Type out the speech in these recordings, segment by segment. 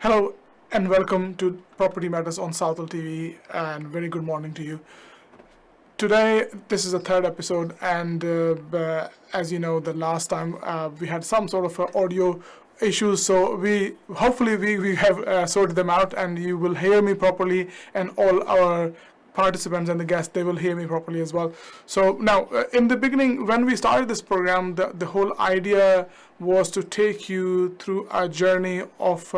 Hello and welcome to Property Matters on Southall TV, and very good morning to you. Today, this is the third episode, and as you know, the last time we had some sort of audio issues, so we have sorted them out, and you will hear me properly, and all our participants and the guests, they will hear me properly as well. So now, in the beginning, when we started this program, the whole idea was to take you through a journey of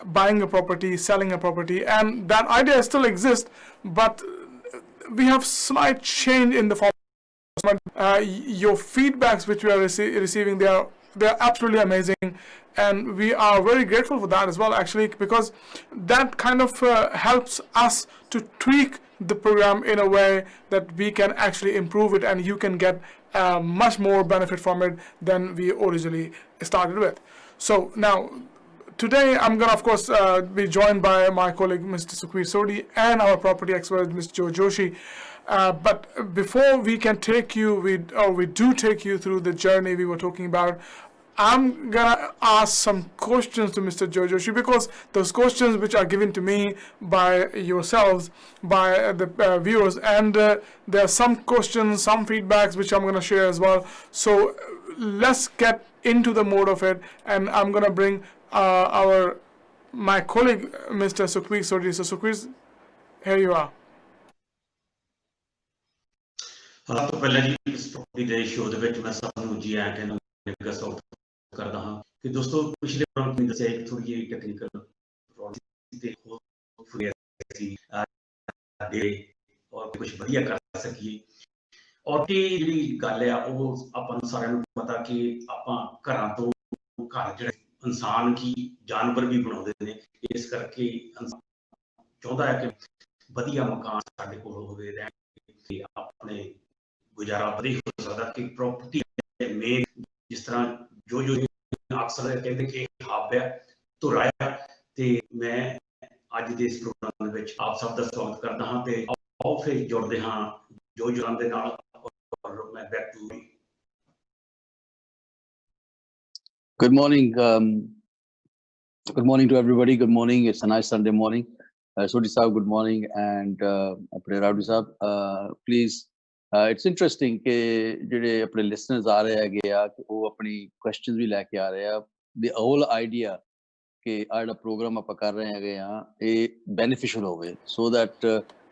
buying a property, selling a property, and that idea still exists, but we have slight change in the format. Your feedbacks which we are receiving, they are absolutely amazing, and we are very grateful for that as well, actually, because that kind of helps us to tweak the program in a way that we can actually improve it, and you can get much more benefit from it than we originally started with. So now, today, I'm going to, of course, be joined by my colleague, Mr. Sukhvir Sodhi, and our property expert, Mr. Joe Joshi. But before we can take you, we do take you through the journey we were talking about, I'm going to ask some questions to Mr. Joe Joshi, because those questions which are given to me by yourselves, by the viewers, and there are some questions, some feedbacks which I'm going to share as well. So let's get into the mode of it, and I'm going to bring my colleague, Mr. Sukhvir Sodhi. So Sukhvir, here you are. हाँ तो पहले जी इस property day show ਦੇ ਵਿੱਚ ਮੈਂ ਸਭ ਨੂੰ ਜੀ ਆਇਆਂ ਕਹਿੰਦਾ ਮੈਂ ਸਵਾਗਤ ਕਰਦਾ ਹਾਂ ਕਿ ਦੋਸਤੋ ਪਿਛਲੇ ਪ੍ਰੋਗਰਾਮ ਵਿੱਚ ਦੱਸਿਆ ਇੱਕ ਥੋੜੀ ਜਿਹੀ ਟੈਕਨੀਕਲ ਪ੍ਰੋਬਲਮ ਤੇ ਹੋਈ ਸੀ ਦੇ ਔਰ ਕੁਝ ਵਧੀਆ ਕਰ ਸਕੀਏ ਔਰ ਕਿ ਜਿਹੜੀ ਗੱਲ ਆ ਉਹ ਆਪਾਂ ਨੂੰ ਸਾਰਿਆਂ ਨੂੰ ਪਤਾ ਕਿ ਆਪਾਂ ਘਰਾਂ ਤੋਂ ਘਰ ਜਿਹੜੇ ਇਨਸਾਨ ਕੀ ਜਾਨਵਰ ਵੀ ਬਣਾਉਂਦੇ ਨੇ ਇਸ ਕਰਕੇ ਚਾਹੁੰਦਾ ਹੈ ਕਿ ਵਧੀਆ ਮਕਾਨ ਸਾਡੇ ਕੋਲ ਹੋਵੇ ਤੇ ਆਪਣੇ गुजारा बड़ी हो सकता कि प्रॉपर्टी मेन जिस तरह जो अक्सर कहते कि हब है तो राया ते मैं अज दे इस प्रोग्राम विच आप सब दा स्वागत करदा हां ते आओ फिर जुड़दे हां जो जुड़न दे नाल और मैं back to Good morning. Good morning to everybody. Good morning. It's a nice Sunday morning. Sodhi Saab, good morning, and Rowdy Saab, please. It's interesting ਕਿ ਜਿਹੜੇ ਆਪਣੇ listeners ਆ ਰਹੇ ਹੈਗੇ ਆ ਕਿ ਉਹ ਆਪਣੀ questions ਵੀ ਲੈ ਕੇ ਆ ਰਹੇ ਆ. The whole idea ਕਿ ਆ ਜਿਹੜਾ program ਆਪਾਂ ਕਰ ਰਹੇ ਹੈਗੇ ਆ ਇਹ beneficial ਹੋਵੇ so that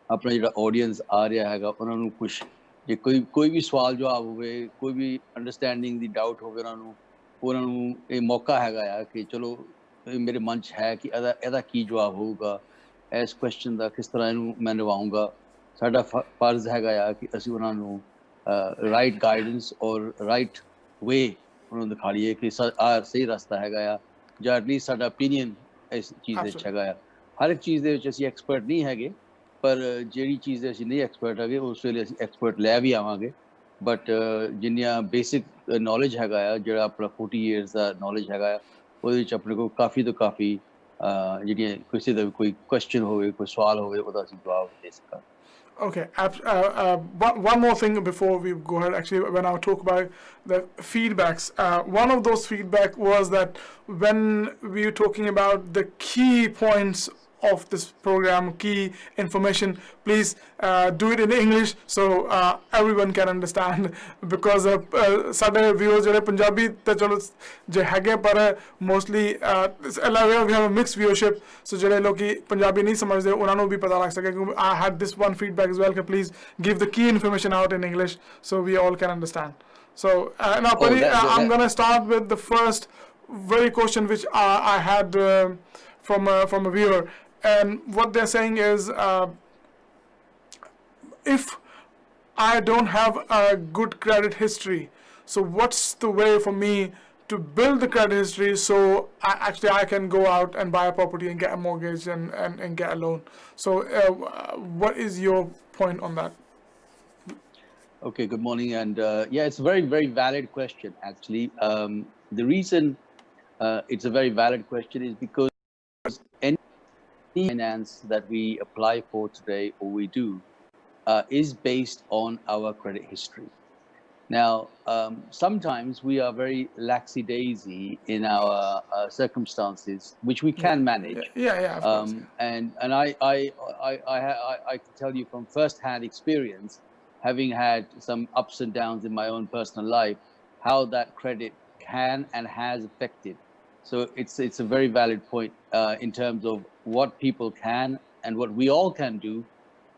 ਆਪਣਾ ਜਿਹੜਾ audience ਆ ਰਿਹਾ ਹੈਗਾ ਉਹਨਾਂ ਨੂੰ ਕੁਝ ਜੇ ਕੋਈ ਵੀ ਸਵਾਲ ਜਵਾਬ ਹੋਵੇ ਕੋਈ ਵੀ understanding ਦੀ doubt ਹੋਵੇ ਉਹਨਾਂ ਨੂੰ ਇਹ ਮੌਕਾ ਹੈਗਾ ਆ ਕਿ ਚਲੋ ਮੇਰੇ ਮਨ 'ਚ ਹੈ ਕਿ ਇਹਦਾ ਕੀ ਜਵਾਬ ਹੋਊਗਾ ਇਸ question ਦਾ ਕਿਸ ਤਰ੍ਹਾਂ ਇਹਨੂੰ ਮੈਂ ਨਿਭਾਊਂਗਾ ਸਾਡਾ ਫਰਜ਼ ਹੈਗਾ ਆ ਕਿ ਅਸੀਂ ਉਹਨਾਂ ਨੂੰ ਰਾਈਟ ਗਾਈਡੈਂਸ ਔਰ ਰਾਈਟ ਵੇ ਉਹਨਾਂ ਨੂੰ ਦਿਖਾਈਏ ਕਿ ਸਹੀ ਰਸਤਾ ਹੈਗਾ ਆ ਜਾਂ ਐਟਲੀਸਟ ਸਾਡਾ ਓਪੀਨੀਅਨ ਇਸ ਚੀਜ਼ ਦੇ ਵਿੱਚ ਹੈਗਾ ਆ ਹਰ ਇੱਕ ਚੀਜ਼ ਦੇ ਵਿੱਚ ਅਸੀਂ ਐਕਸਪਰਟ ਨਹੀਂ ਹੈਗੇ ਪਰ ਜਿਹੜੀ ਚੀਜ਼ ਦੇ ਅਸੀਂ ਨਹੀਂ ਐਕਸਪਰਟ ਹੈਗੇ ਉਸ ਵੇਲੇ ਅਸੀਂ ਐਕਸਪਰਟ ਲੈ ਵੀ ਆਵਾਂਗੇ ਬਟ ਜਿੰਨੀਆਂ ਬੇਸਿਕ ਨੌਲੇਜ ਹੈਗਾ ਆ ਜਿਹੜਾ ਆਪਣਾ 40 years ਦਾ ਨੌਲੇਜ ਹੈਗਾ ਆ ਉਹਦੇ ਵਿੱਚ ਆਪਣੇ ਕੋਲ ਕਾਫੀ ਤੋਂ ਕਾਫੀ ਜਿਹੜੀਆਂ ਕਿਸੇ ਦਾ ਕੋਈ ਕੁਐਸਚਨ ਹੋਵੇ ਕੋਈ ਸਵਾਲ ਹੋਵੇ ਉਹਦਾ ਅਸੀਂ ਜਵਾਬ ਦੇ ਸਕਾਂਗੇ. Okay, one more thing before we go ahead. Actually, when I talk about the feedbacks, one of those feedback was that when we were talking about the key points of this program, key information, please do it in English so everyone can understand, because ਸਾਡੇ viewers ਜਿਹੜੇ ਪੰਜਾਬੀ ਤੇ ਚਲੋ ਜੇ ਹੈਗੇ ਪਰ mostly we have a mixed viewership, so ਜਿਹੜੇ ਲੋਕੀ ਪੰਜਾਬੀ ਨਹੀਂ ਸਮਝਦੇ ਉਹਨਾਂ ਨੂੰ ਵੀ ਪਤਾ ਲੱਗ ਸਕੇ ਕਿ I had this one feedback as well, ਕਿ please give the key information out in English so we all can understand. So now I'm gonna start with the first very question which I had from a viewer. And what they're saying is, if I don't have a good credit history, so what's the way for me to build the credit history so I can go out and buy a property and get a mortgage and get a loan? So what is your point on that? Okay, good morning. And yeah, it's a very, very valid question, actually. The reason it's a very valid question is because any finance that we apply for today or we do is based on our credit history. Now, sometimes we are very laxy-daisy in our circumstances, which we can manage. Yeah, of course. And I can tell you from first-hand experience, having had some ups and downs in my own personal life, how that credit can and has affected. So it's a very valid point in terms of what people can and what we all can do,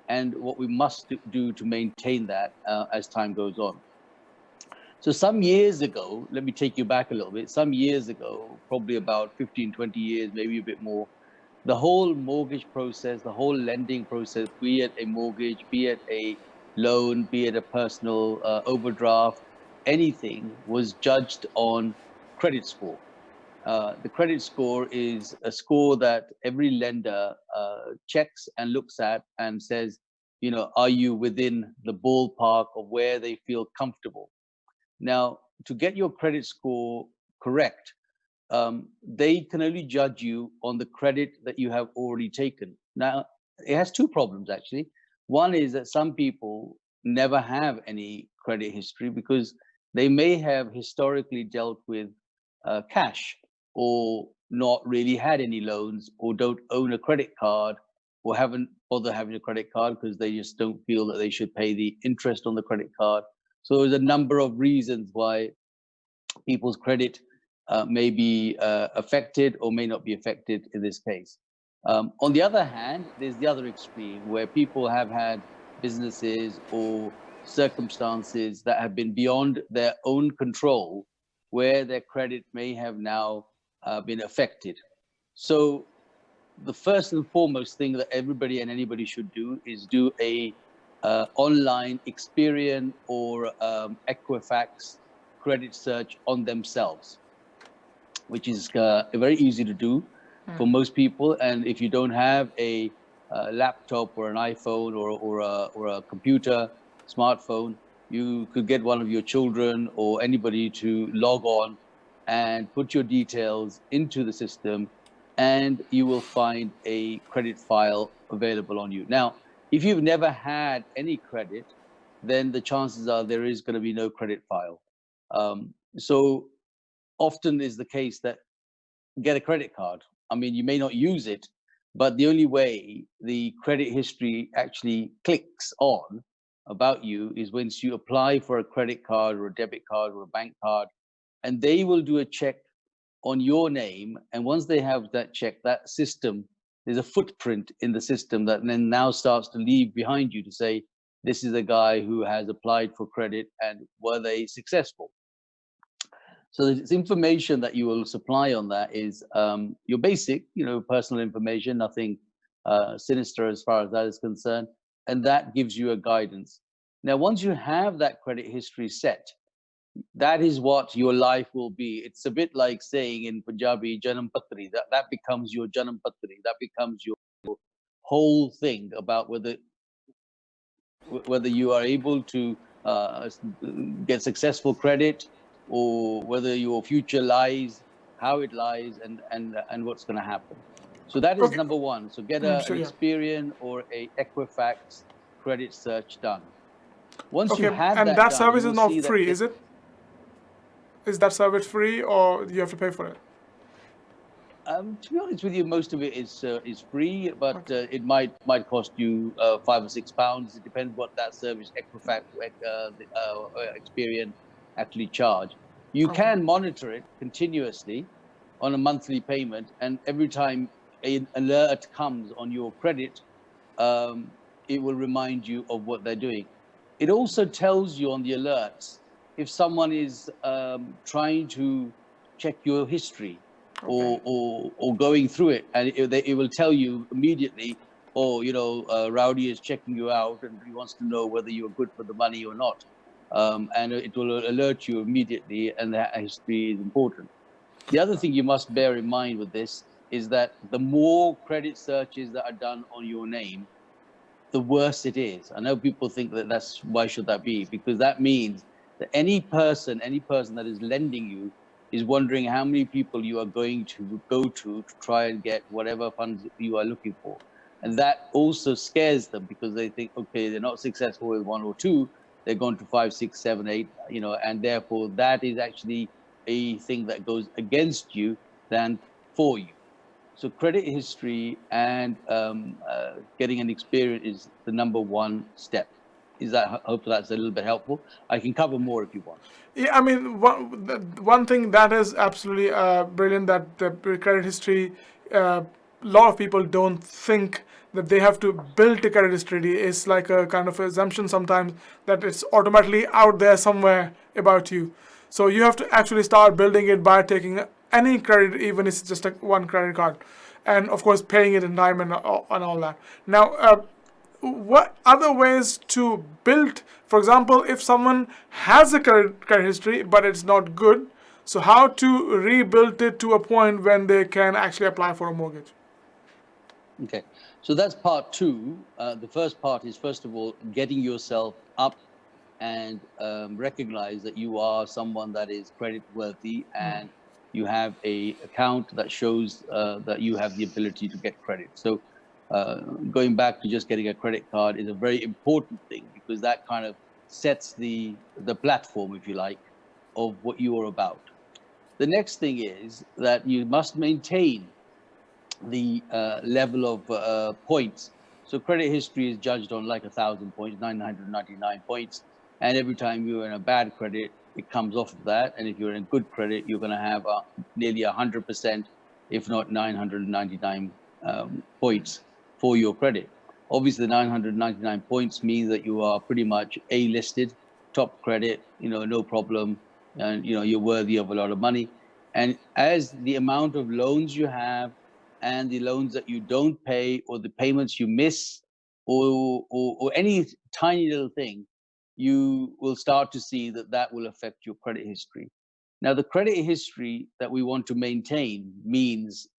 and what we must do to maintain that as time goes on. So some years ago, let me take you back a little bit. Some years ago, probably about 15, 20 years, maybe a bit more, the whole mortgage process, the whole lending process, be it a mortgage, be it a loan, be it a personal overdraft, anything was judged on credit score. The credit score is a score that every lender checks and looks at and says, you know, are you within the ballpark of where they feel comfortable? Now, to get your credit score correct, they can only judge you on the credit that you have already taken. Now, it has two problems, actually. One is that some people never have any credit history because they may have historically dealt with cash, or not really had any loans, or don't own a credit card, or haven't bothered having a credit card because they just don't feel that they should pay the interest on the credit card. So there's a number of reasons why people's credit may be affected or may not be affected in this case. On the other hand, there's the other extreme where people have had businesses or circumstances that have been beyond their own control, where their credit may have now been affected. So the first and foremost thing that everybody and anybody should do is do a online Experian or Equifax credit search on themselves, which is very easy to do for most people. And if you don't have a laptop or an iPhone or a computer, smartphone, you could get one of your children or anybody to log on and put your details into the system, and you will find a credit file available on you. Now, if you've never had any credit, then the chances are there is going to be no credit file. So often is the case that get a credit card. I mean, you may not use it, but the only way the credit history actually clicks on about you is once you apply for a credit card or a debit card or a bank card, and they will do a check on your name. And once they have that check, that system, there's a footprint in the system that then now starts to leave behind you to say, this is a guy who has applied for credit and were they successful? So the information that you will supply on that is your basic, personal information, nothing sinister as far as that is concerned. And that gives you a guidance. Now, once you have that credit history set, that is what your life will be. It's a bit like saying in Punjabi, Janam Patri, that becomes your Janam Patri, that becomes your whole thing about whether you are able to get successful credit, or whether your future lies, how it lies, and what's going to happen. So that is number one. So get an Experian or a Equifax credit search done. Once you have and that that done, service is not free, is it? Is that service free, or do you have to pay for it? To be honest with you, most of it is free, but it might cost you £5 or £6. It depends what that service, Equifax, Experian, actually charge. You can monitor it continuously on a monthly payment, and every time an alert comes on your credit, it will remind you of what they're doing. It also tells you on the alerts if someone is trying to check your history. Or going through it, and it will tell you immediately, Rowdy is checking you out and he wants to know whether you're good for the money or not, and it will alert you immediately, and that history is important. The other thing you must bear in mind with this is that the more credit searches that are done on your name, the worse it is. I know people think that's why should that be, because that means that any person that is lending you is wondering how many people you are going to go to try and get whatever funds you are looking for. And that also scares them, because they think, okay, they're not successful with one or two, they're gone to 5, 6, 7, 8, and therefore that is actually a thing that goes against you than for you. So credit history and getting an experience is the number one step. Hopefully that's a little bit helpful. I can cover more if you want. Yeah, I mean, one thing that is absolutely brilliant, that the credit history, a lot of people don't think that they have to build a credit history. It's like a kind of assumption sometimes that it's automatically out there somewhere about you. So you have to actually start building it by taking any credit, even if it's just like one credit card, and of course paying it in time and all that. Now, what other ways to build, for example, if someone has a credit history but it's not good, so how to rebuild it to a point when they can actually apply for a mortgage? Okay, so that's part two. The first part is, first of all, getting yourself up and recognize that you are someone that is credit worthy and you have a account that shows that you have the ability to get credit. So going back to just getting a credit card is a very important thing, because that kind of sets the platform, if you like, of what you are about. The next thing is that you must maintain the level of points. So credit history is judged on like 1,000 points, 999 points. And every time you're in a bad credit, it comes off of that. And if you're in good credit, you're going to have nearly 100%, if not 999 points for your credit. Obviously, the 999 points means that you are pretty much A-listed, top credit, no problem. And, you're worthy of a lot of money. And as the amount of loans you have and the loans that you don't pay, or the payments you miss, or any tiny little thing, you will start to see that will affect your credit history. Now, the credit history that we want to maintain means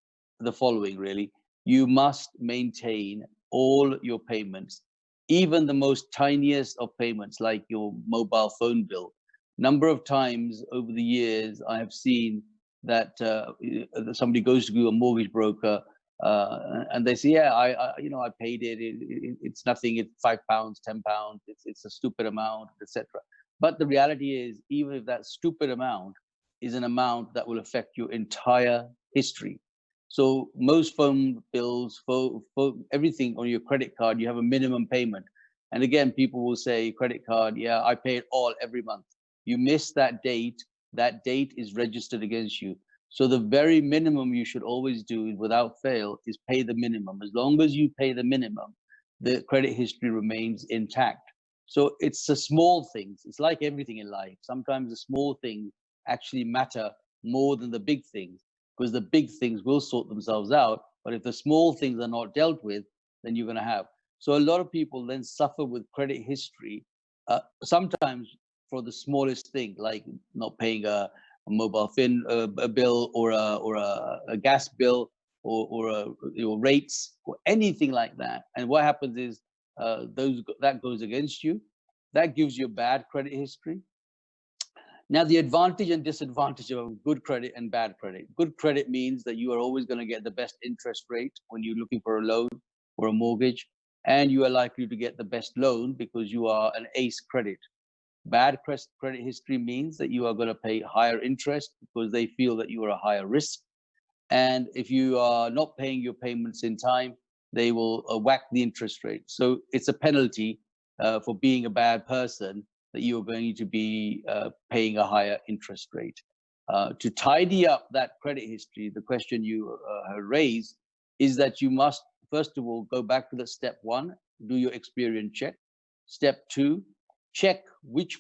the following, really. You must maintain all your payments, even the most tiniest of payments, like your mobile phone bill. Number of times over the years, I have seen that somebody goes to a mortgage broker and they say, yeah, I paid it. It's nothing. It's £5, £10. It's a stupid amount, etc. But the reality is, even if that stupid amount is an amount that will affect your entire history. So most phone bills, for everything on your credit card, you have a minimum payment. And again, people will say, credit card, yeah, I pay it all every month. You miss that date is registered against you. So the very minimum you should always do without fail is pay the minimum. As long as you pay the minimum, the credit history remains intact. So it's the small things. It's like everything in life. Sometimes the small things actually matter more than the big things, because the big things will sort themselves out. But if the small things are not dealt with, then you're going to have. So a lot of people then suffer with credit history, sometimes for the smallest thing, like not paying a mobile phone bill, or a gas bill, or your rates, or anything like that. And what happens is that goes against you. That gives you a bad credit history. Now, the advantage and disadvantage of good credit and bad credit. Good credit means that you are always going to get the best interest rate when you're looking for a loan or a mortgage, and you are likely to get the best loan because you are an ace credit. Bad credit history means that you are going to pay higher interest because they feel that you are a higher risk. And if you are not paying your payments in time, they will whack the interest rate. So it's a penalty for being a bad person, that you are going to be paying a higher interest rate. To tidy up that credit history, the question you raised is that you must, first of all, go back to the step one, do your experience check. Step two, check which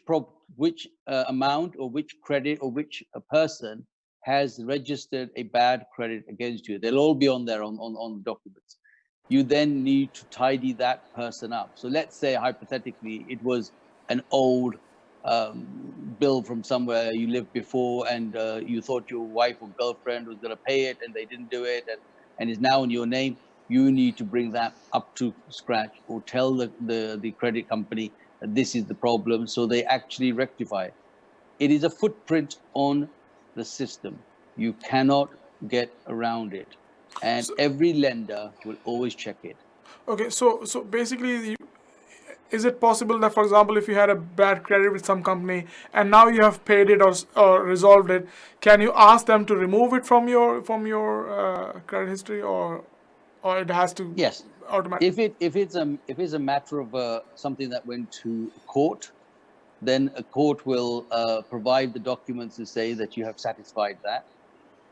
amount or which credit or which person has registered a bad credit against you. They'll all be on there on the documents. You then need to tidy that person up. So let's say, hypothetically, it was an old bill from somewhere you lived before, and you thought your wife or girlfriend was going to pay it and they didn't do it, and is now in your name. You need to bring that up to scratch, or tell the credit company that this is the problem, so they actually rectify it. It is a footprint on the system. You cannot get around it, and every lender will always check it. Okay, so basically, is it possible that, for example, if you had a bad credit with some company and now you have paid it or resolved it, can you ask them to remove it from your credit history, or it has to Yes. automatically? If it's a matter of something that went to court, then a court will provide the documents to say that you have satisfied that.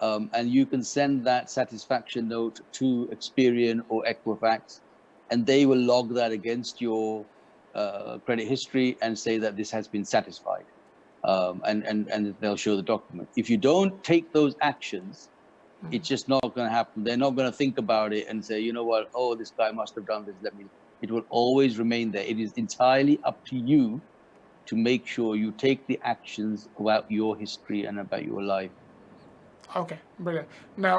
And you can send that satisfaction note to Experian or Equifax, and they will log that against your credit history and say that this has been satisfied. And they'll show the document. If you don't take those actions, it's just not going to happen. They're not going to think about it and say, you know what, oh, this guy must have done this. It will always remain there. It is entirely up to you to make sure you take the actions about your history and about your life. Okay, brilliant. Now,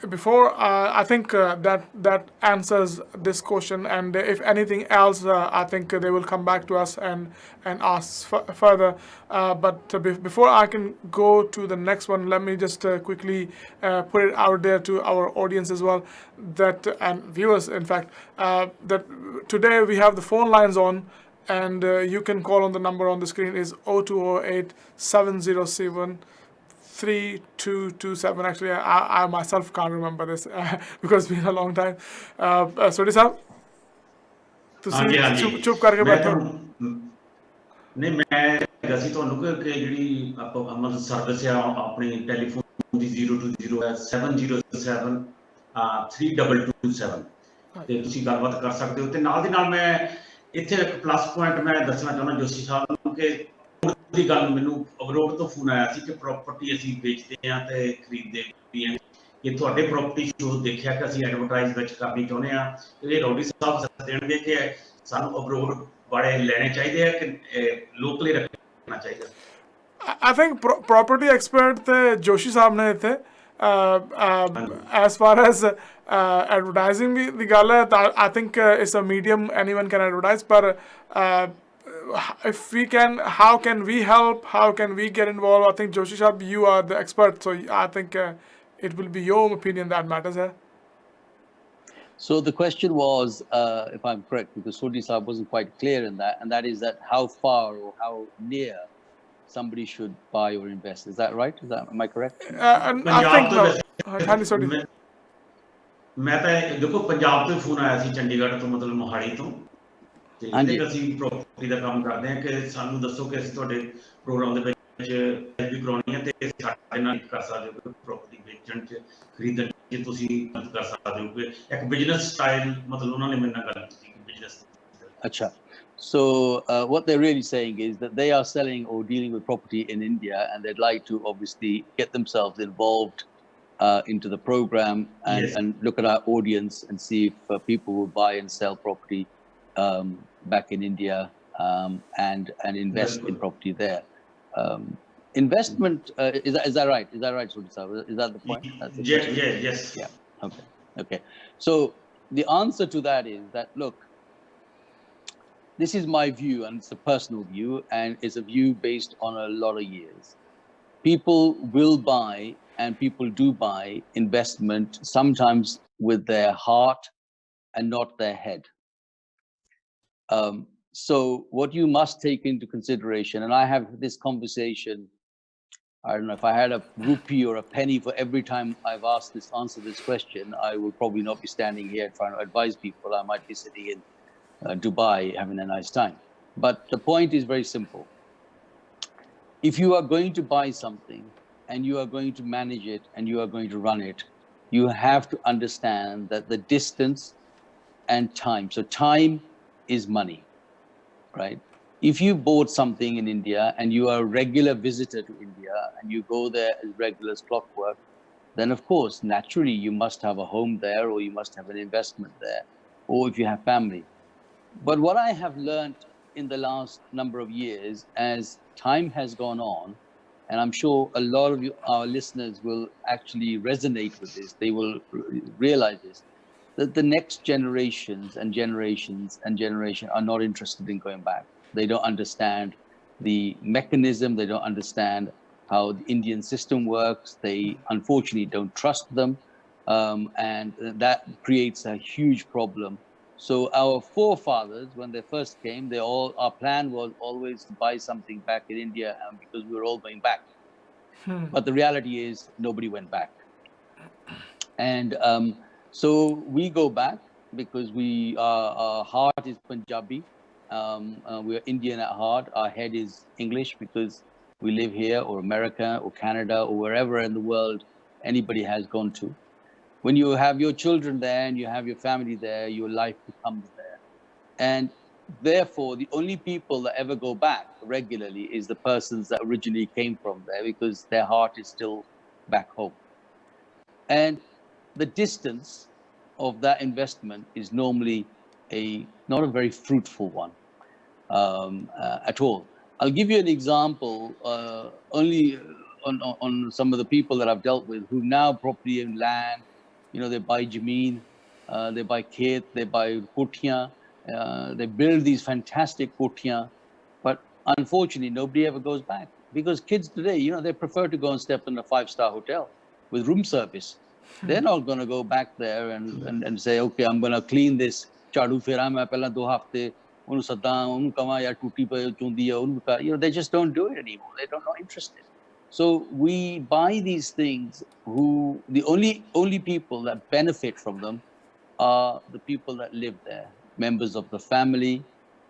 before I think that answers this question, and if anything else, I think they will come back to us and ask further. But before I can go to the next one, let me just quickly put it out there to our audience as well, that and viewers, in fact, that today we have the phone lines on. And you can call on the number on the screen is 0208 707 3227. Actually, I myself can't remember this because it's been a long time. Sodhi साहब, ਤੁਸੀਂ ਚੁੱਪ ਕਰਕੇ ਬੈਠੇ ਹੋ। ਨਹੀਂ, ਮੈਂ ਦੱਸੀ ਤੁਹਾਨੂੰ ਕਿ ਜਿਹੜੀ ਆਪਾਂ ਸਰਵਿਸ ਆ ਆਪਣੀ ਟੈਲੀਫੋਨ ਦੀ 020 ਹੈ 707 3227 ਤੇ ਤੁਸੀਂ ਗੱਲਬਾਤ ਕਰ ਸਕਦੇ ਹੋ। ਤੇ ਨਾਲ ਦੀ ਨਾਲ ਮੈਂ ਇੱਥੇ ਇੱਕ ਪਲੱਸ ਪੁਆਇੰਟ ਮੈਂ ਦੱਸਣਾ ਚਾਹੁੰਦਾ ਜੋਸ਼ੀ ਸਾਹਿਬ ਨੂੰ ਕਿ ਦੀ ਗੱਲ ਮੈਨੂੰ ਅਬਰੋਡ ਤੋਂ ਫੋਨ ਆਇਆ ਸੀ ਕਿ ਪ੍ਰਾਪਰਟੀ ਅਸੀਂ ਵੇਚਦੇ ਹਾਂ ਤੇ ਖਰੀਦਦੇ ਵੀ ਹਾਂ। ਇਹ ਤੁਹਾਡੇ ਪ੍ਰਾਪਰਟੀ ਸ਼ੋਅ ਦੇਖਿਆ ਕਿ ਅਸੀਂ ਐਡਵਰਟਾਈਜ਼ ਵਿੱਚ ਕਰਨੀ ਚਾਹੁੰਦੇ ਹਾਂ। ਇਹ ਰੌਡੀ ਸਾਹਿਬ ਦੱਸ ਦੇਣਗੇ ਕਿ ਸਾਨੂੰ ਅਬਰੋਡ ਵਾਲੇ ਲੈਣੇ ਚਾਹੀਦੇ ਆ ਕਿ ਲੋਕਲੀ ਰੱਖਣਾ ਚਾਹੀਦਾ। I think property expert ਤੇ ਜੋਸ਼ੀ ਸਾਹਿਬ ਨੇ ਇੱਥੇ as far as advertising ਦੀ ਗੱਲ ਹੈ ਤਾਂ I think it's a medium anyone can advertise, but if we can, how can we help? How can we get involved? I think Joshi Sahab, you are the expert, so I think it will be your opinion that matters here. So the question was, if I'm correct, because Sodhi Sahab wasn't quite clear in that, and that is that how far or how near somebody should buy or invest. Is that right? Am I correct? And I think no. Hani Sodhi. ਮੈਂ ਤਾਂ ਦੇਖੋ ਪੰਜਾਬ ਤੋਂ phone ਆਇਆ ਸੀ ਚੰਡੀਗੜ੍ਹ ਤੋਂ, ਮਤਲਬ ਮੋਹਾਲੀ ਤੋਂ, ਤੇ ਇਹਦੇ ਅਸੀਂ ਪ੍ਰਾਪਰਟੀ ਦਾ ਕੰਮ ਕਰਦੇ ਹਾਂ ਕਿ ਸਾਨੂੰ ਦੱਸੋ ਕਿ ਅਸੀਂ ਤੁਹਾਡੇ ਪ੍ਰੋਗਰਾਮ ਦੇ ਵਿੱਚ ਵੀ ਕਰਾਉਣੀ ਹੈ ਤੇ ਸਾਡੇ ਨਾਲ ਕਰ ਸਕਦੇ ਹੋ ਕਿ ਪ੍ਰਾਪਰਟੀ ਵੇਚਣ 'ਚ ਖਰੀਦਣ 'ਚ ਤੁਸੀਂ ਮਦਦ ਕਰ ਸਕਦੇ ਹੋ ਕਿ ਇੱਕ ਬਿਜ਼ਨਸ ਸਟਾਈਲ, ਮਤਲਬ ਉਹਨਾਂ ਨੇ ਮੇਰੇ ਨਾਲ ਗੱਲ ਕੀਤੀ ਕਿ business. Acha. So what they're really saying is that they are selling or dealing with property in India, and they'd like to obviously get themselves involved into the program and, yes, and look at our audience and see if people will buy and sell property back in India and invest in property there. Investment, is that right? Is that right, Sodhi Sahab? Is that the point? Yes. Yeah. Okay. So the answer to that is that, look, this is my view, and it's a personal view, and it's a view based on a lot of years. People will buy, and people do buy investment sometimes with their heart and not their head. So what you must take into consideration, and I have this conversation, I don't know, if I had a rupee or a penny for every time I've answered this question, I will probably not be standing here trying to advise people. I might be sitting in Dubai having a nice time. But the point is very simple. If you are going to buy something and you are going to manage it and you are going to run it, you have to understand that the distance and time. So time is money, right? If you bought something in India and you are a regular visitor to India and you go there as regular as clockwork, then of course, naturally, you must have a home there, or you must have an investment there, or if you have family. But what I have learned in the last number of years, as time has gone on, and I'm sure a lot of our listeners will actually resonate with this, they will realize this, that the next generations and generations and generation are not interested in going back. They don't understand the mechanism. They don't understand how the Indian system works. They unfortunately don't trust them. And that creates a huge problem. So our forefathers, when they first came, our plan was always to buy something back in India because we were all going back. But the reality is nobody went back. And so we go back because our heart is Punjabi. We're Indian at heart. Our head is English because we live here, or America or Canada or wherever in the world anybody has gone to. When you have your children there and you have your family there, your life becomes there. And therefore, the only people that ever go back regularly is the persons that originally came from there, because their heart is still back home. And the distance of that investment is normally not a very fruitful one at all. I'll give you an example only on some of the people that I've dealt with who now property and land, they buy jameen, they buy khet, they buy kotiyan, they build these fantastic kotiyan, but unfortunately nobody ever goes back, because kids today, they prefer to go and step in a 5-star hotel with room service. They're not going to go back there and say, okay, I'm going to clean this chadu fera main pehla 2 hafte ਉਹਨੂੰ ਸੱਦਾਂ ਉਹਨੂੰ ਕਵਾਂ ਯਾਰ ਟੂਟੀ ਚੁੰਦੀ ਆ ਉਹਨੂੰ they just don't do it anymore. They're not interested. So we buy these things the only people that benefit from them are the people that live there, members of the family,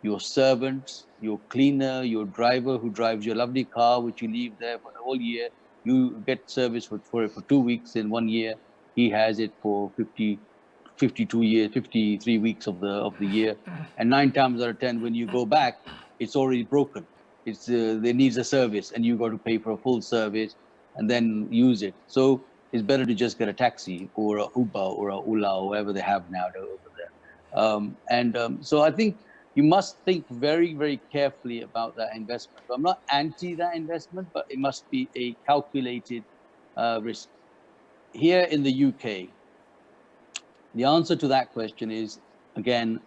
your servants, your cleaner, your driver who drives your lovely car, which you leave there for the whole year. You get service for it for 2 weeks in 1 year. He has it for 52 years, 53 weeks of the year, and 9 times out of 10, when you go back, it's already broken. There needs a service, and you got to pay for a full service and then use it. So it's better to just get a taxi or a Uber or a Ola or whatever they have now over there. So I think you must think very, very carefully about that investment. So I'm not anti that investment, but it must be a calculated risk. Here in the UK, the answer to that question is, again,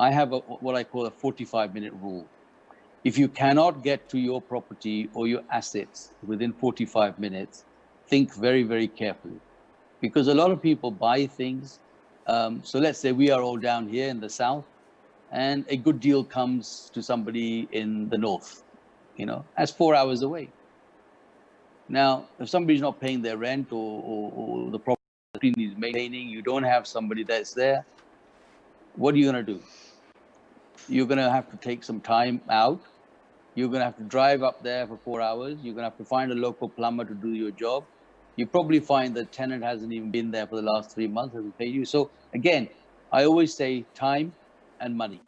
I have what I call a 45-minute rule. If you cannot get to your property or your assets within 45 minutes, think very, very carefully. Because a lot of people buy things. So let's say we are all down here in the south, and a good deal comes to somebody in the north, that's 4 hours away. Now, if somebody's not paying their rent or the property is maintaining, you don't have somebody that's there, what are you going to do? You're going to have to take some time out. You're going to have to drive up there for 4 hours. You're going to have to find a local plumber to do your job. You probably find the tenant hasn't even been there for the last 3 months, hasn't paid you. So again, I always say time and money.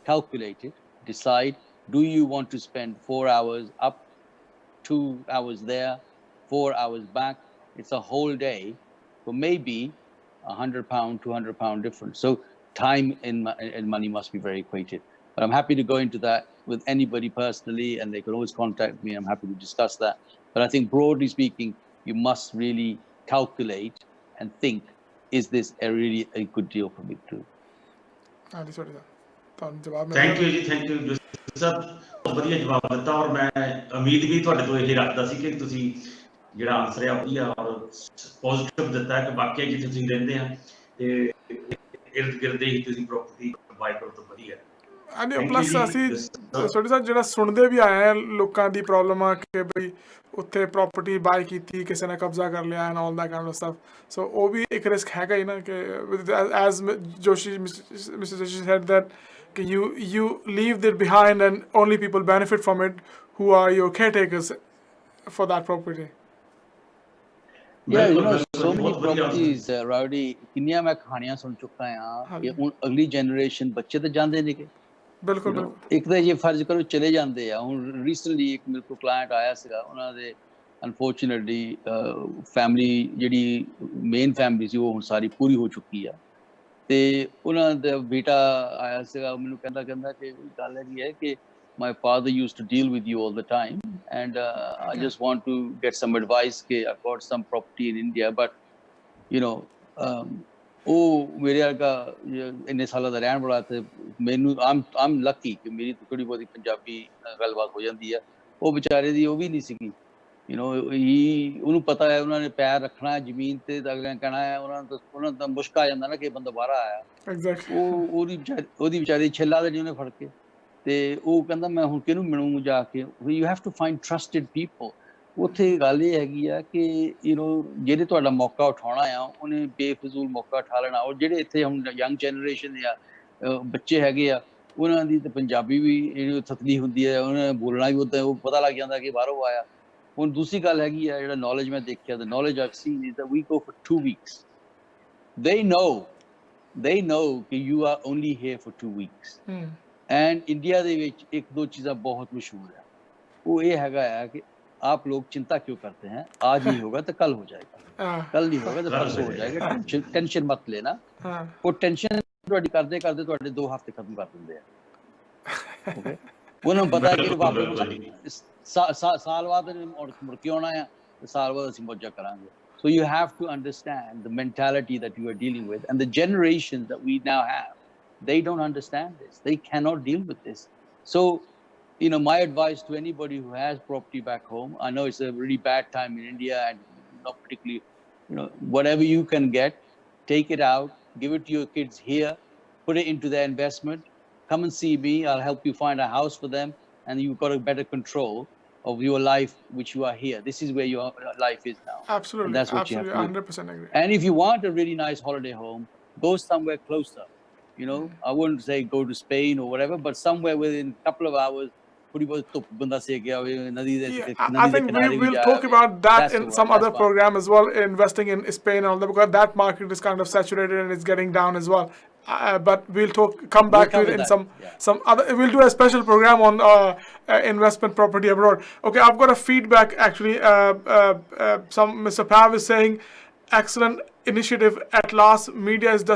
Calculate it, decide, do you want to spend 4 hours up, 2 hours there, 4 hours back? It's a whole day for maybe £100, £200 difference. So time and money must be very equated. But I'm happy to go into that with anybody personally, and they can always contact me. I'm happy to discuss that. But I think broadly speaking, you must really calculate and think, is this really a good deal for me to do? Thank you ਜੀ, thank you sir, ਬਹੁਤ ਵਧੀਆ ਜਵਾਬ ਦਿੱਤਾ, ਔਰ ਮੈਂ ਉਮੀਦ ਵੀ ਤੁਹਾਡੇ ਤੋਂ ਇਹ ਰੱਖਦਾ ਸੀ ਕਿ ਤੁਸੀਂ ਜਿਹੜਾ ਆਨਸਰ ਆ ਵਧੀਆ ਔਰ ਪੋਜ਼ਿਟਿਵ ਦਿੱਤਾ ਕਿ ਵਾਕਿਆ ਜਿੱਥੇ ਤੁਸੀਂ ਰਹਿੰਦੇ ਆ ਤੇ ਇਰਦ ਗਿਰਦ ਹੀ ਤੁਸੀਂ ਪ੍ਰੋਪਰਟੀ ਬਾਈ ਕਰੋ ਤਾਂ ਵਧੀਆ। ਹਾਂਜੀ, ਪਲੱਸ ਅਸੀਂ ਸੋਡੀ ਸਾਹਿਬ ਜਿਹੜਾ ਸੁਣਦੇ ਵੀ ਆਏ ਆ ਲੋਕਾਂ ਦੀ ਪ੍ਰੋਬਲਮ ਆ ਕਿ ਬਈ ਉੱਥੇ ਪ੍ਰੋਪਰਟੀ ਬਾਈ ਕੀਤੀ, ਕਿਸੇ ਨੇ ਕਬਜ਼ਾ ਕਰ ਲਿਆ and all that kind of stuff. So ਉਹ ਵੀ ਇੱਕ ਰਿਸਕ ਹੈਗਾ ਹੀ ਨਾ ਕਿ as Joshi mister Joshi said that ਕਿ you leave it behind and only people benefit from it who are your caretakers for that property. Yeah, so many properties, Rowdy, ਕਿੰਨੀਆਂ ਮੈਂ ਕਹਾਣੀਆਂ ਸੁਣ ਚੁੱਕਾ ਹਾਂ ਕਿ ਹੁਣ ਅਗਲੀ ਜਨਰੇਸ਼ਨ ਬੱਚੇ ਤਾਂ ਜਾਂਦੇ ਨੇ ਕਿ ਬਿਲਕੁਲ ਇੱਕ ਤਾਂ ਇਹ ਫਰਜ਼ ਕਰੋ ਚਲੇ ਜਾਂਦੇ ਆ। ਹੁਣ ਰੀਸੈਂਟਲੀ ਇੱਕ ਮੇਰੇ ਕੋਲ ਕਲਾਇੰਟ ਆਇਆ ਸੀਗਾ, ਉਹਨਾਂ ਦੇ ਅਨਫੋਰਚੂਨੇਟਲੀ ਫੈਮਿਲੀ ਜਿਹੜੀ ਮੇਨ ਫੈਮਿਲੀ ਸੀ ਉਹ ਹੁਣ ਸਾਰੀ ਪੂਰੀ ਹੋ ਚੁੱਕੀ ਆ, ਤੇ ਉਹਨਾਂ ਦਾ ਬੇਟਾ ਆਇਆ ਸੀਗਾ, ਮੈਨੂੰ ਕਹਿੰਦਾ ਕਿ ਗੱਲ ਹੈਗੀ ਹੈ ਕਿ my father used to deal with you all the time, and I just want to get some advice ਕਿ I've got some property in India, but ਉਹ ਮੇਰੇ ਵਰਗਾ ਇੰਨੇ ਸਾਲਾਂ ਦਾ ਰਹਿਣ ਵਾਲਾ, ਤੇ ਮੈਨੂੰ I'm lucky ਕਿ ਮੇਰੀ ਥੋੜ੍ਹੀ ਬਹੁਤੀ ਪੰਜਾਬੀ ਗੱਲਬਾਤ ਹੋ ਜਾਂਦੀ ਆ। ਉਹ ਵਿਚਾਰੇ ਦੀ ਉਹ ਵੀ ਨਹੀਂ ਸੀਗੀ, ਉਹਨੂੰ ਪਤਾ ਹੈ ਉਹਨਾਂ ਨੇ ਪੈਰ ਰੱਖਣਾ ਜ਼ਮੀਨ ਤੇ, ਅਗਲੇ ਨੇ ਕਹਿਣਾ ਹੈ ਉਹਨਾਂ ਦਾ ਮੁਸ਼ਕ ਆ ਜਾਂਦਾ ਨਾ ਕਿ ਬੰਦਾ ਬਾਹਰ ਆਇਆ, Exactly. ਉਹਦੀ ਵਿਚਾਰੀ ਛੱਲਾ ਦੇਣੀ ਉਹਨੇ ਫੜ ਕੇ ਤੇ ਉਹ ਕਹਿੰਦਾ ਮੈਂ ਹੁਣ ਕਿਹਨੂੰ ਮਿਲੂੰ ਜਾ ਕੇ you have to find trusted people ਉੱਥੇ ਗੱਲ ਇਹ ਹੈਗੀ ਆ ਕਿ ਜਿਹੜੇ ਤੁਹਾਡਾ ਮੌਕਾ ਉਠਾਉਣਾ ਆ ਉਹਨੇ ਬੇਫਜ਼ੂਲ ਮੌਕਾ ਉਠਾ ਲੈਣਾ ਔਰ ਜਿਹੜੇ ਇੱਥੇ ਹੁਣ ਯੰਗ ਜਨਰੇਸ਼ਨ ਆ ਬੱਚੇ ਹੈਗੇ ਆ ਉਹਨਾਂ ਦੀ ਤਾਂ ਪੰਜਾਬੀ ਵੀ ਥਤਲੀ ਹੁੰਦੀ ਹੈ ਉਹਨਾਂ ਨੇ ਬੋਲਣਾ ਵੀ ਉਦਾਂ ਉਹ ਪਤਾ ਲੱਗ ਜਾਂਦਾ ਕਿ ਬਾਹਰੋਂ ਆਇਆ ਹੁਣ ਦੂਸਰੀ ਗੱਲ ਹੈਗੀ ਆ ਜਿਹੜਾ ਨੌਲੇਜ ਮੈਂ ਦੇਖਿਆ the knowledge I've seen is that we go for 2 weeks they know ਕਿ you are only here for 2 weeks and India ਦੇ ਵਿੱਚ ਇੱਕ ਦੋ ਚੀਜ਼ਾਂ ਬਹੁਤ ਮਸ਼ਹੂਰ ਹੈ ਉਹ ਇਹ ਹੈਗਾ ਆ ਕਿ आप लोग चिंता क्यों करते हैं आज नहीं होगा तो कल हो जाएगा कल नहीं होगा तो परसों हो जाएगा टेंशन मत लेना वो टेंशन ਤੁਹਾਡੀ ਕਰਦੇ ਤੁਹਾਡੇ 2 ਹਫ਼ਤੇ ਖਤਮ ਕਰ ਦਿੰਦੇ ਆ ਓਕੇ ਉਹਨਾਂ ਨੂੰ ਪਤਾ ਕਿ ਵਾਪਸ ਸਾਲ ਬਾਅਦ ਮੁੜ ਕੇ ਆਉਣਾ ਆ ਤੇ ਸਾਲ ਬਾਅਦ ਅਸੀਂ ਮੌਜਾਂ ਕਰਾਂਗੇ so you have to understand the mentality that you are dealing with and the generations that we now have they don't understand this they cannot deal with this so my advice to anybody who has property back home I know it's a really bad time in India and not particularly whatever you can get take it out give it to your kids here put it into their investment come and see me I'll help you find a house for them and you've got a better control of your life which you are here this is where your life is now absolutely and that's what you have to 100% agree and if you want a really nice holiday home go somewhere closer I wouldn't say go to Spain or whatever but somewhere within a couple of hours I think we will talk about that in some other program as well, investing in Spain and all that, because that market is kind of saturated and it's getting down as well. But we'll come back to it in some other. We'll do a special program on investment property abroad. Okay, I've got a feedback actually. Some Mr. Pav is saying, excellent initiative at last. Media is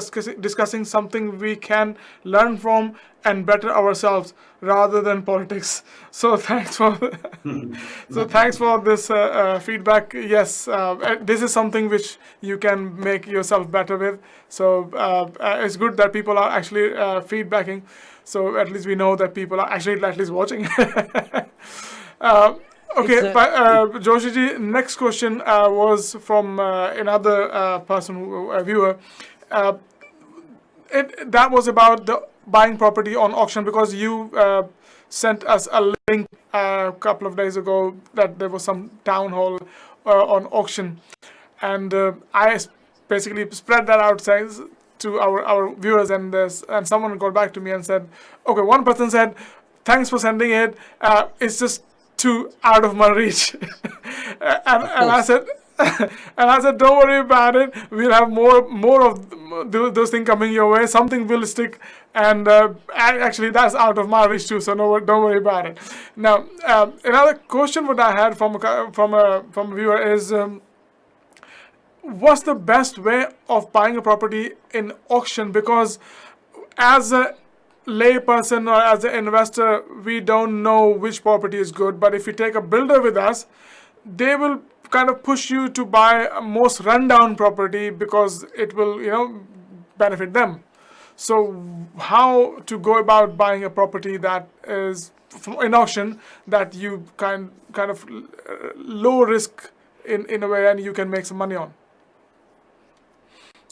discussing something we can learn from and better ourselves rather than politics. So thanks for this feedback. Yes, this is something which you can make yourself better with. So it's good that people are actually feedbacking. So at least we know that people are actually at least watching. Okay, Joshi ji, next question was from another person, a viewer. That was about the buying property on auction, because you sent us a link a couple of days ago that there was some town hall on auction, and I basically spread that out to our viewers, and someone got back to me and said, okay, one person said, thanks for sending it, it's just too out of my reach. and I said don't worry about it, we'll have more of those things coming your way, something will stick, and actually that's out of my reach too, so don't worry about it. Now another question what I had from a viewer is, what's the best way of buying a property in auction? Because as a lay person or as an investor, we don't know which property is good, but if you take a builder with us, they will kind of push you to buy a most rundown property because it will benefit them. So how to go about buying a property that is in auction that you kind of low risk in a way and you can make some money on?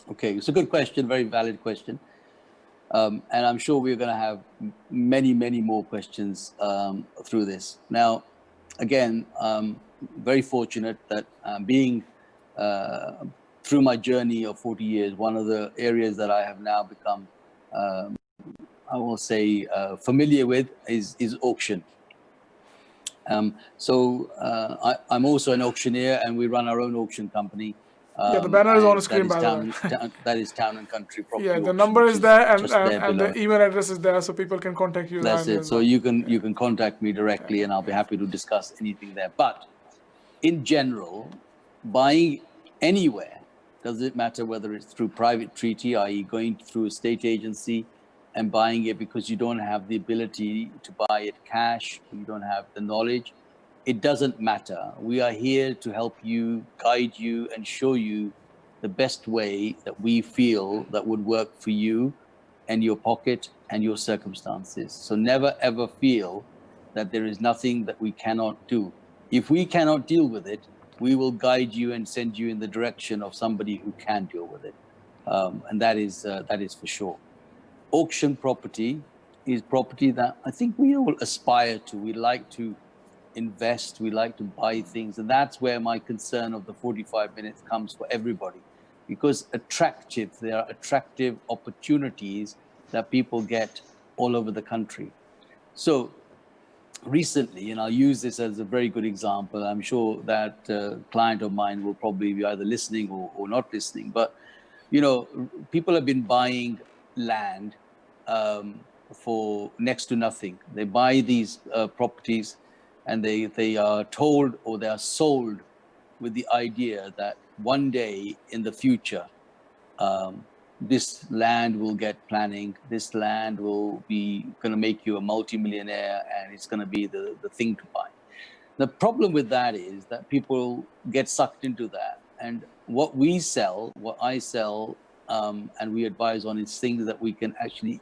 Okay, it's a good question, very valid question. And I'm sure we're going to have many more questions through this. Now, again, very fortunate that being through my journey of 40 years, one of the areas that I have now become, I will say, familiar with is auction. So I'm also an auctioneer, and we run our own auction company. The banner is on the screen, by the way. That is Town and Country Property. Yeah, the Auction, number is there, and the below. email address is there, so people can contact you. That's it. So you can contact me directly, and I'll be happy to discuss anything there. But in general, buying anywhere, doesn't matter whether it's through private treaty, i.e. going through a state agency and buying it because you don't have the ability to buy it cash, you don't have the knowledge. It doesn't matter. We are here to help you, guide you, and show you the best way that we feel that would work for you and your pocket and your circumstances. So never ever feel that there is nothing that we cannot do. If we cannot deal with it, we will guide you and send you in the direction of somebody who can deal with it. And that is for sure. auction property is property that I think we all aspire to. We like to invest, we like to buy things. And that's where my concern of the 45 minutes comes for everybody. Because there are attractive opportunities that people get all over the country. So recently, and I'll use this as a very good example, I'm sure that a client of mine will probably be either listening or not listening, but people have been buying land for next to nothing. They buy these properties and they are told or they are sold with the idea that one day in the future, this land will get planning, this land will be going to make you a multimillionaire, and it's going to be the thing to buy. The problem with that is that people get sucked into that. And what I sell, and we advise on is things that we can actually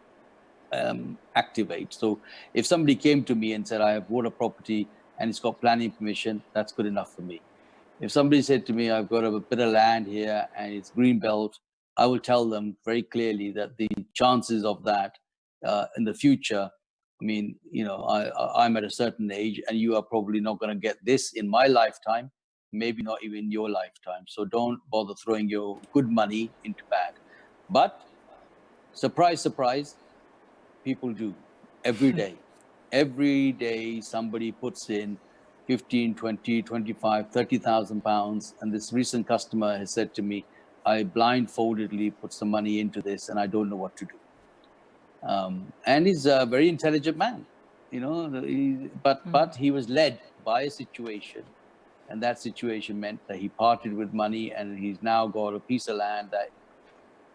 activate. So if somebody came to me and said, I have bought a property and it's got planning permission, that's good enough for me. If somebody said to me, I've got a bit of land here and it's greenbelt, I will tell them very clearly that the chances of that in the future, I mean, I'm at a certain age and you are probably not going to get this in my lifetime, maybe not even your lifetime. So don't bother throwing your good money into bad. But surprise, surprise, people do every day. Every day somebody puts in 15, 20, 25, 30,000 pounds. And this recent customer has said to me, I blindfoldedly put some money into this and I don't know what to do. And he's a very intelligent man, but he was led by a situation, and that situation meant that he parted with money and he's now got a piece of land that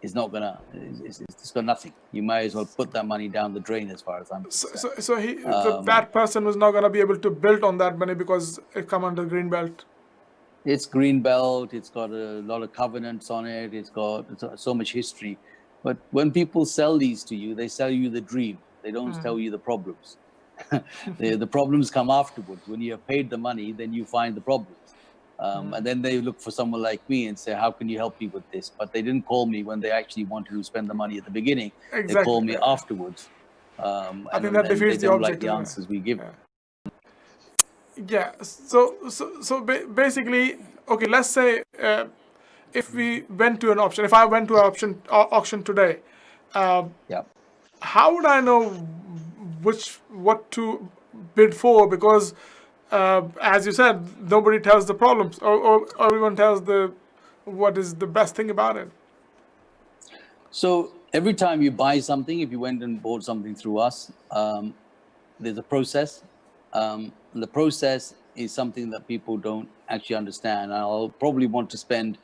is not gonna, it's got nothing. You might as well put that money down the drain as far as I'm concerned. So that person was not going to be able to build on that money because it come under green belt. It's green belt. It's got a lot of covenants on it. It's got so much history. But when people sell these to you, they sell you the dream. They don't tell you the problems. The problems come afterwards. When you have paid the money, then you find the problems. And then they look for someone like me and say, how can you help me with this? But they didn't call me when they actually wanted to spend the money at the beginning. Exactly. They call me afterwards. I think that defeats the object. Like the answers we give. Yeah. So basically, okay. Let's say if we went to an auction, if I went to an auction today, how would I know what to bid for? Because as you said, nobody tells the problems, or everyone tells what is the best thing about it. So every time you buy something, if you went and bought something through us, there's a process. The process is something that people don't actually understand. I'll probably want to spend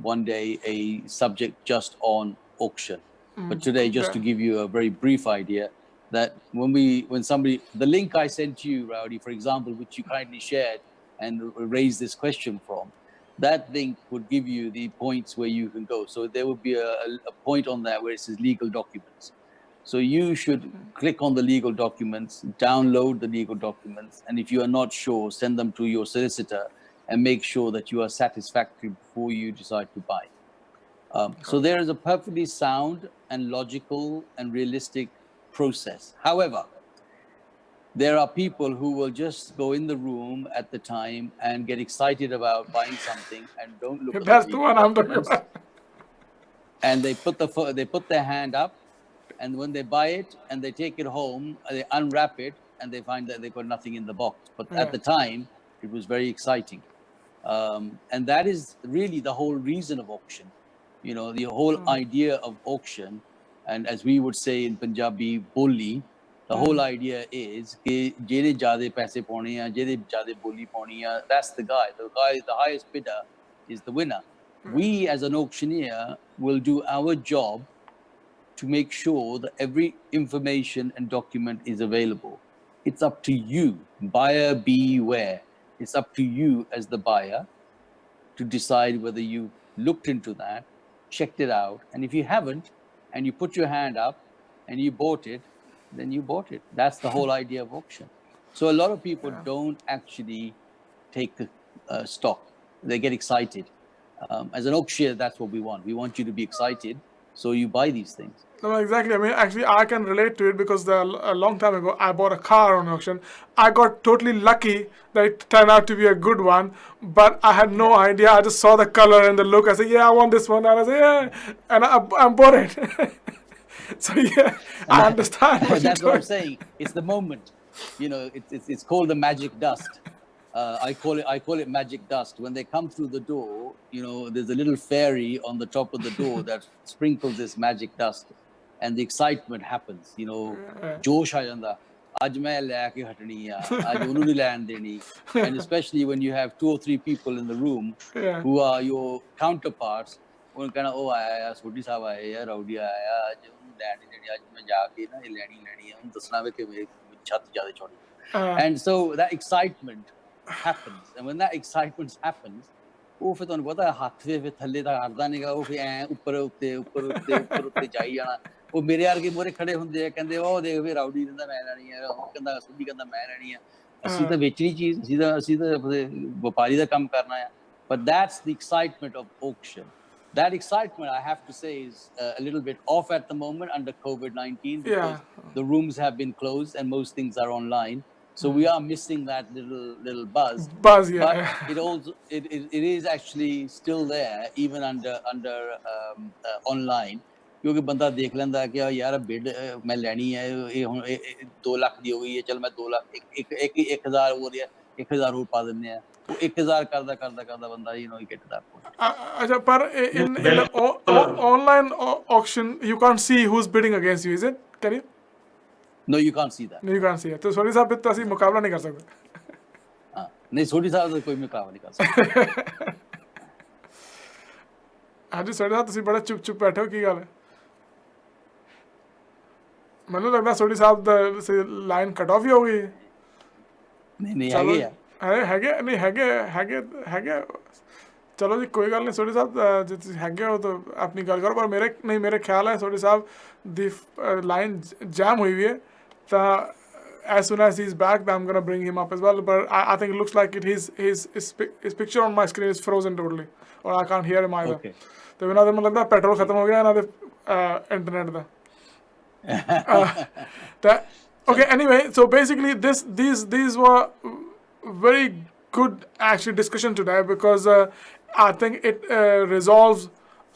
one day a subject just on auction. But today, just to give you a very brief idea, that when somebody, the link I sent you, Rowdy, for example, which you kindly shared and raised this question from, that link would give you the points where you can go. So there would be a point on there where it says legal documents. So you should click on the legal documents, download the legal documents, and if you are not sure, send them to your solicitor and make sure that you are satisfactory before you decide to buy. So there is a perfectly sound and logical and realistic process. However, there are people who will just go in the room at the time and get excited about buying something and don't look at That's the one I'm talking about. And they put their hand up, and when they buy it and they take it home, they unwrap it and they find that they've got nothing in the box. But at the time, it was very exciting. And that is really the whole reason of auction. The whole idea of auction, and as we would say in Punjabi, boli, the whole idea is jede jade paise paune hai, jede jade boli pauni hai, that's the guy. The highest bidder is the winner. We as an auctioneer will do our job to make sure that every information and document is available. It's up to you, buyer beware. It's up to you as the buyer to decide whether you looked into that, checked it out, and if you haven't, and you put your hand up and you bought it, then you bought it. That's the whole idea of auction. So a lot of people don't actually take stock. They get excited. As an auctioneer, that's what we want. We want you to be excited. So you buy these things. No, exactly. I mean, actually, I can relate to it because a long time ago, I bought a car on auction. I got totally lucky that it turned out to be a good one, but I had no idea. I just saw the color and the look. I said, "Yeah, I want this one," and I said, "Yeah," and I bought it. So yeah, I understand what That's you're what I'm doing. saying. It's the moment. You know, it's called the magic dust. I call it magic dust. When they come through the door, you know, there's a little fairy on the top of the door that sprinkles this magic dust, and the excitement happens. You know, जोश आ जांदा. आज मैं लेके हटनी है. आज उन्होंने नहीं लैन देनी. And especially when you have 2 or 3 people in the room Yeah. who are your counterparts, उन्होंने कहना ओ आया सोडी साहब आए या राउडी आया आज उन्होंने लैन नहीं देनी. आज मैं जाके ना ये लेनी है. उन्होंने दसना वे कि मेरी छत ज़्यादा चौड़ी. And so that excitement happens, and when that excitement happens, ਉਹ ਫਿਰ ਤੁਹਾਨੂੰ ਪਤਾ ਹੱਥ ਦੇ ਫਿਰ ਥੱਲੇ ਤਾਂ ਅੜਦਾ ਨਹੀਂਗਾ. ਉਹ ਫਿਰ ਐ ਉੱਪਰ ਉੱਤੇ ਜਾਈ ਜਾਣਾ. ਉਹ ਮੇਰੇ ਵਰਗੇ ਮੋਰੇ ਖੜੇ ਹੁੰਦੇ ਆ ਕਹਿੰਦੇ ਉਹ ਦੇਖ ਵੀ ਰਾਉਡੀ ਕਹਿੰਦਾ ਮੈਂ ਲੈਣੀ ਹੈ, ਉਹ ਕਹਿੰਦਾ ਸੁੱਧੀ ਕਹਿੰਦਾ ਮੈਂ ਲੈਣੀ ਹੈ. ਅਸੀਂ ਤਾਂ ਵੇਚਣੀ ਚੀਜ਼, ਅਸੀਂ ਤਾਂ ਵਪਾਰੀ ਦਾ ਕੰਮ ਕਰਨਾ ਹੈ. But that's the excitement of auction. That excitement, I have to say, is a little bit off at the moment under COVID-19 because the rooms have been closed and most things are online. So we are missing that little buzz. Yeah. But it also it is actually still there even under online. क्योंकि बंदा देख लेंदा कि यार bid मैं लेनी है ये हुन 2 लाख दी हो गई है, चल मैं 2 लाख 1000 हो रही है, 1000 और पा देने हैं. वो 1000 करदा बंदा you know you get to that point. Acha, but in the online auction, you can't see who's bidding against you, is it? Can you? No, you can't see that. No, you can't see it. तो सोडी साहब तो ਅਸੀਂ ਮੁਕਾਬਲਾ ਨਹੀਂ ਕਰ ਸਕਦੇ. हाँ, नहीं सोडी साहब तो कोई मुकाबला नहीं कर सकता. हाँ जी सोडी साहब ਤੁਸੀਂ ਬੜਾ ਚੁੱਪ बैठे हो ਕੀ ਗੱਲ ਹੈ? ਮੈਨੂੰ ਲੱਗਦਾ सोडी साहब ਦੀ ਲਾਈਨ ਕੱਟ ਆਫ ਹੀ ਹੋ ਗਈ. नहीं ਹੈਗੇ ਆ. ਹੈਗੇ ਚਲੋ ਜੀ ਕੋਈ ਗੱਲ ਨਹੀਂ सोडी साहब ਜੇ ਤੁਸੀਂ ਹੈਗੇ ਹੋ ਤਾਂ ਆਪਣੀ ਗੱਲ ਕਰੋ. ਪਰ ਮੇਰੇ ਖਿਆਲ ਹੈ सोडी साहब ਦੀ ਲਾਈਨ ਜਾਮ ਹੋਈ ਹੋਈ ਹੈ. As soon as he's back, I'm gonna bring him up as well. But I think it looks like his picture on my screen is frozen totally, or I can't hear him either. Okay. तो इन्हों दे मतलब petrol खत्म हो गया इन्हों दे internet दा. Okay. Anyway, so basically these were very good actually discussion today because I think it resolves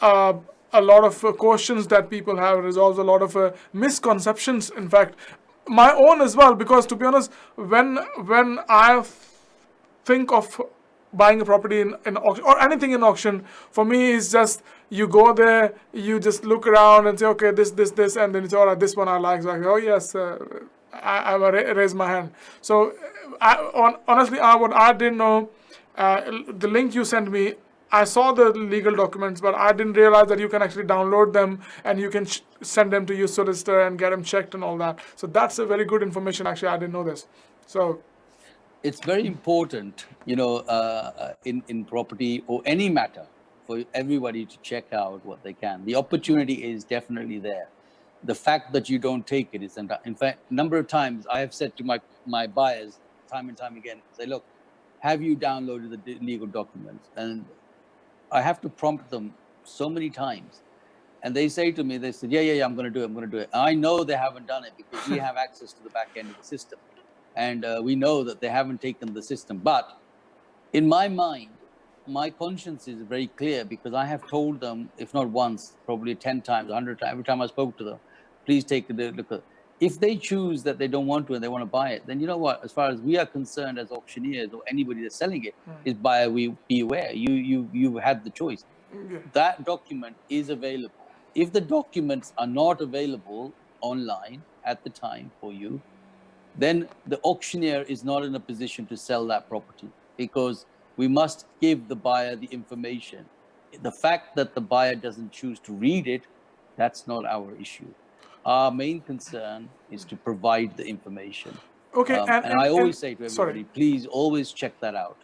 a lot of questions that people have, resolves a lot of misconceptions, in fact, my own as well, because to be honest, when I think of buying a property in auction or anything in auction, for me it's just you go there, you just look around and say okay this, and then it's all right, this one I like, so I go, oh yes, I raise my hand. So honestly, what I didn't know, the link you sent me, I saw the legal documents, but I didn't realize that you can actually download them and you can send them to your solicitor and get them checked and all that. So that's a very good information. Actually, I didn't know this. So it's very important, you know, in property or any matter for everybody to check out what they can. The opportunity is definitely there. The fact that you don't take it is, in fact, a number of times I have said to my buyers time and time again, say, look, have you downloaded the legal documents? And I have to prompt them so many times. And they say to me, they said, yeah, I'm going to do it. I know they haven't done it because we have access to the back end of the system. And we know that they haven't taken the system. But in my mind, my conscience is very clear because I have told them, if not once, probably 10 times, 100 times, every time I spoke to them, please take a look at it. If they choose that they don't want to and they want to buy it, then you know what, as far as we are concerned as auctioneers or anybody that's selling it, is buyer beware. You had the choice. That document is available. If the documents are not available online at the time for you, then the auctioneer is not in a position to sell that property because we must give the buyer the information. The fact that the buyer doesn't choose to read it, that's not our issue. Our main concern is to provide the information. Okay, and I always say to everybody, please always check that out.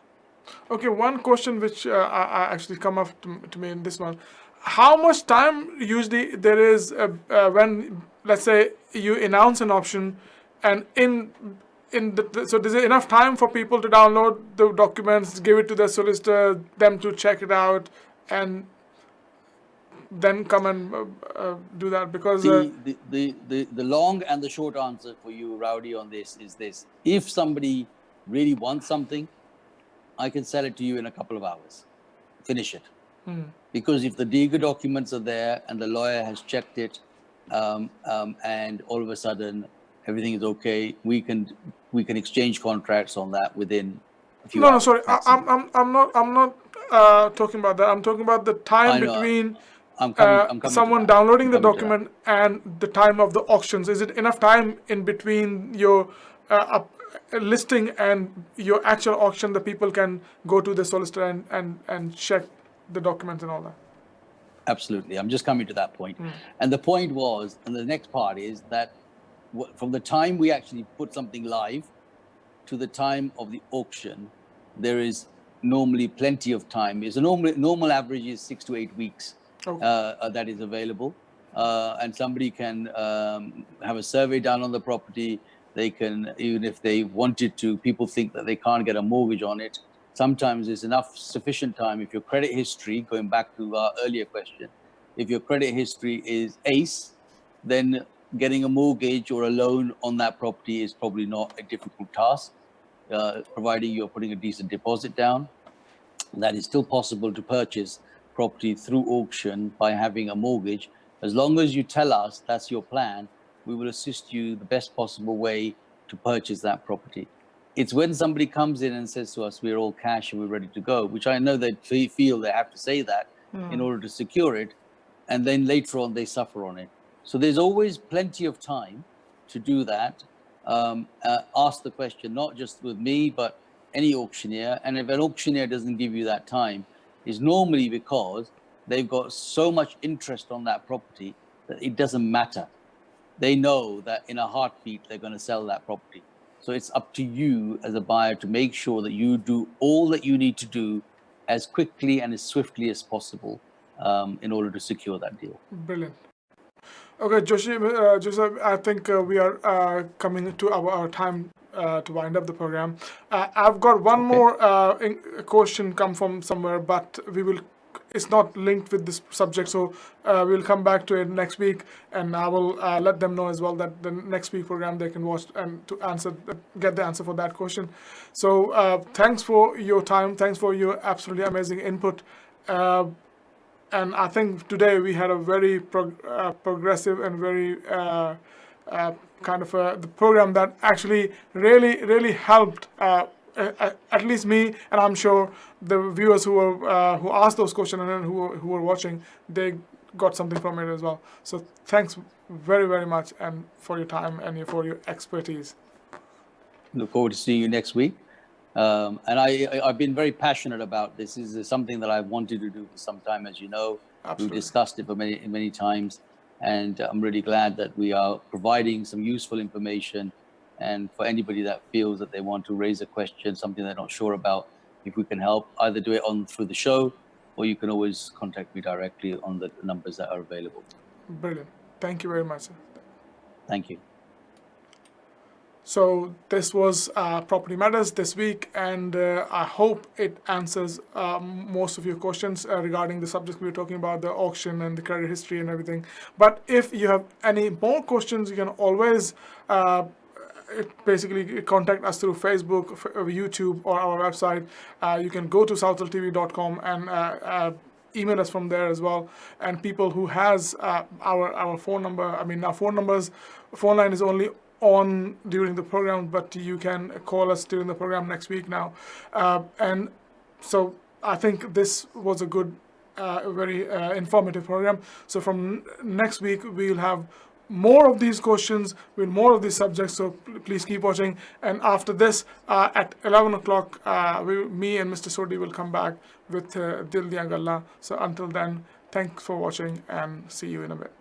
Okay, one question which I actually come up to me in this one. How much time usually there is when, let's say, you announce an option and so is there enough time for people to download the documents, give it to their solicitor, them to check it out, and then come and do that? Because The long and the short answer for you, Rowdy, on this is this: if somebody really wants something, I can sell it to you in a couple of hours. Finish it. Because if the legal documents are there and the lawyer has checked it, and all of a sudden everything is okay, we can exchange contracts on that within a few hours. No, sorry, I'm not talking about that. I'm talking about the time between I'm coming someone downloading the document and the time of the auctions. Is it enough time in between your listing and your actual auction that people can go to the solicitor and check the documents and all that? Absolutely. I'm just coming to that point. And the point was, and the next part is that from the time we actually put something live to the time of the auction, there is normally plenty of time. Is a normal average is 6 to 8 weeks that is available, and somebody can have a survey done on the property. They can, even if they wanted to, people think that they can't get a mortgage on it. Sometimes there's sufficient time. If your credit history, going back to our earlier question, if your credit history is ace, then getting a mortgage or a loan on that property is probably not a difficult task, providing you're putting a decent deposit down. That is still possible to purchase property through auction by having a mortgage. As long as you tell us that's your plan, we will assist you the best possible way to purchase that property. It's when somebody comes in and says to us, we're all cash and we're ready to go, which I know they feel they have to say that in order to secure it. And then later on, they suffer on it. So there's always plenty of time to do that. Ask the question, not just with me, but any auctioneer. And if an auctioneer doesn't give you that time, it's normally because they've got so much interest on that property that it doesn't matter. They know that in a heartbeat, they're going to sell that property. So it's up to you as a buyer to make sure that you do all that you need to do as quickly and as swiftly as possible in order to secure that deal. Brilliant. Okay, Joshi, Joseph, I think we are coming to our time to wind up the program. I've got one more question come from somewhere, but it's not linked with this subject, so we'll come back to it next week, and I will let them know as well that the next week program they can watch and to get the answer for that question. So thanks for your time. Thanks for your absolutely amazing input. And I think today we had a very progressive and very kind of the program that actually really helped at least me, and I'm sure the viewers who asked those questions and who were watching, they got something from it as well. So thanks very much and for your time and for your expertise. Look forward to seeing you next week. And I've been very passionate about this. This is something that I've wanted to do for some time, as you know. Absolutely. We've discussed it for many times, and I'm really glad that we are providing some useful information. And for anybody that feels that they want to raise a question, something they're not sure about, if we can help, either do it through the show, or you can always contact me directly on the numbers that are available. Brilliant. Thank you very much, sir. Thank you. So this was Property Matters this week, and I hope it answers most of your questions regarding the subject we were talking about, the auction and the credit history and everything. But if you have any more questions, you can always basically contact us through Facebook, YouTube, or our website. You can go to southltv.com and email us from there as well. And people who has our phone number, our phone line is only on during the program, but you can call us during the program next week now. And so I think this was a good, very informative program. So from next week, we'll have more of these questions with more of these subjects, so please keep watching. And after this, at 11 o'clock, me and Mr. Sodhi will come back with Dil Diyan Gallan. So until then, thanks for watching and see you in a bit.